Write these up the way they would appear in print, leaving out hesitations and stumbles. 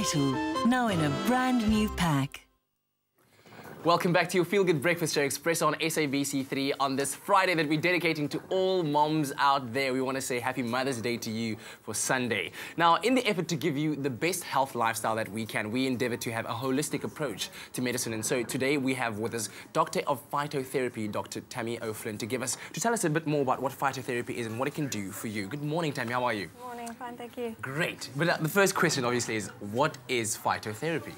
Vital, now in a brand new pack. Welcome back to your Feel Good Breakfast Show Express on SABC3 on this Friday that we're dedicating to all moms out there. We want to say Happy Mother's Day to you for Sunday. Now, in the effort to give you the best health lifestyle that we can, we endeavor to have a holistic approach to medicine. And so today we have with us Doctor of Phytotherapy, Dr. Tammy O'Flynn, to tell us a bit more about what phytotherapy is and what it can do for you. Good morning, Tammy. How are you? Good morning. Fine, thank you. Great. But the first question, obviously, is what is phytotherapy?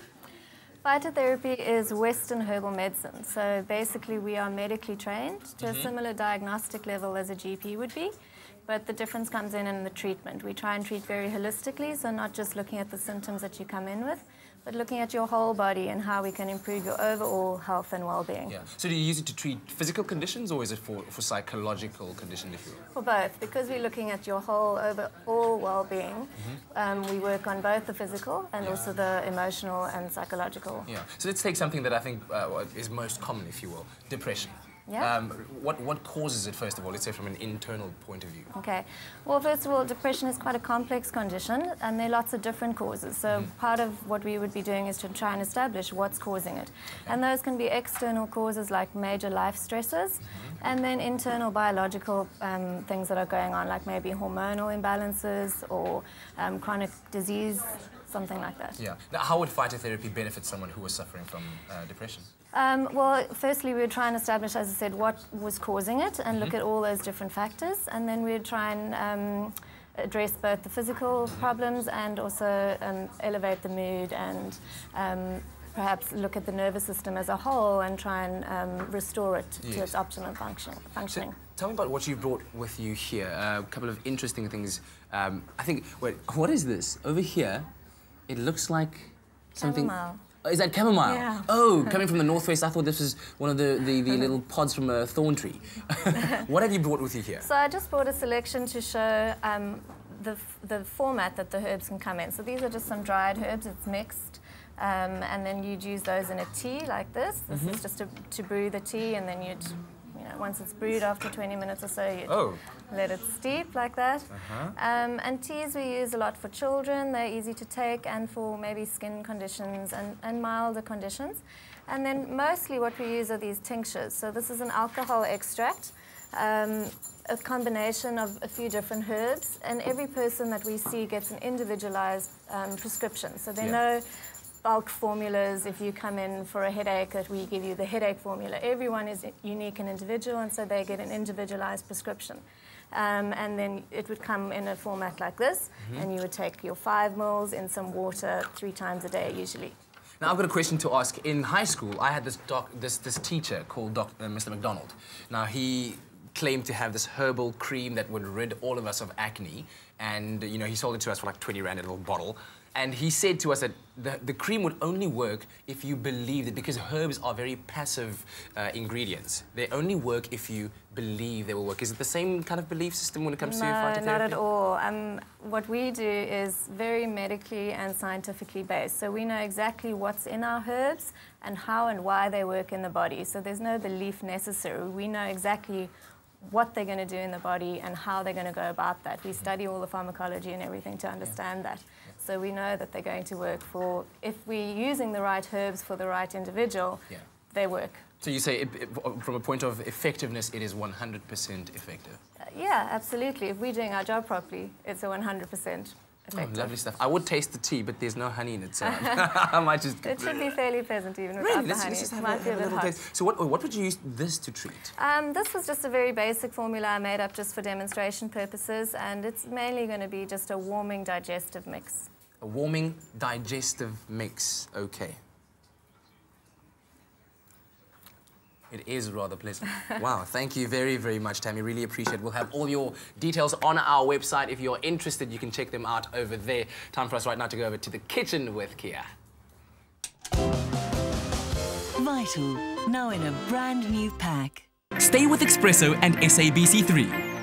Phytotherapy is Western herbal medicine. So basically we are medically trained to a similar diagnostic level as a GP would be, but the difference comes in the treatment. We try and treat very holistically, so not just looking at the symptoms that you come in with, but looking at your whole body and how we can improve your overall health and well-being. Yeah. So do you use it to treat physical conditions, or is it for psychological conditions, if you will? For both, because we're looking at your whole overall well-being. We work on both the physical and also the emotional and psychological. Yeah. So let's take something that I think is most common, if you will, depression. Yeah. What causes it, first of all, let's say from an internal point of view? Okay. Well, first of all, depression is quite a complex condition, and there are lots of different causes. So part of what we would be doing is to try and establish what's causing it. Okay. And those can be external causes like major life stresses, and then internal biological things that are going on, like maybe hormonal imbalances or chronic disease, something like that. Yeah. Now, how would phytotherapy benefit someone who was suffering from depression? Well, firstly, we would try and establish, as I said, what was causing it and look at all those different factors. And then we'd try and address both the physical problems and also elevate the mood and perhaps look at the nervous system as a whole and try and restore it to its optimum functioning. So, tell me about what you brought with you here. A couple of interesting things. I think, wait, what is this? Over here, it looks like something... Chamomile. Is that chamomile? Yeah. Oh, coming from the northwest, I thought this was one of the little pods from a thorn tree. What have you brought with you here? So I just brought a selection to show the format that the herbs can come in. So these are just some dried herbs, it's mixed. And then you'd use those in a tea like this. This is just to brew the tea, and then you'd, once it's brewed after 20 minutes or so, you'd let it steep like that. And teas we use a lot for children. They're easy to take, and for maybe skin conditions and milder conditions. And then mostly what we use are these tinctures. So this is an alcohol extract, a combination of a few different herbs, and every person that we see gets an individualized prescription. So they know bulk formulas. If you come in for a headache, that we give you the headache formula. Everyone is unique and individual, and so they get an individualized prescription. And then it would come in a format like this, and you would take your 5 ml in some water 3 times a day usually. Now, I've got a question to ask. In high school, I had this teacher called Mr. McDonald. Now, he claimed to have this herbal cream that would rid all of us of acne, and he sold it to us for like 20 rand a little bottle. And he said to us that the cream would only work if you believed it, because herbs are very passive ingredients. They only work if you believe they will work. Is it the same kind of belief system when it comes to phytotherapy? No, not at all. What we do is very medically and scientifically based. So we know exactly what's in our herbs and how and why they work in the body. So there's no belief necessary. We know exactly what they're going to do in the body and how they're going to go about that. We study all the pharmacology and everything to understand that. So we know that they're going to work if we're using the right herbs for the right individual, they work. So you say, from a point of effectiveness, it is 100% effective? Yeah, absolutely. If we're doing our job properly, it's a 100% effective. Oh, lovely stuff. I would taste the tea, but there's no honey in it, so I might just... It should be fairly pleasant even without the honey. Let's just have a little taste. So what would you use this to treat? This was just a very basic formula I made up just for demonstration purposes, and it's mainly going to be just a warming digestive mix. A warming digestive mix, okay. It is rather pleasant. Wow, thank you very, very much, Tammy. Really appreciate it. We'll have all your details on our website. If you're interested, you can check them out over there. Time for us right now to go over to the kitchen with Kia. Vital, now in a brand new pack. Stay with Espresso and SABC3.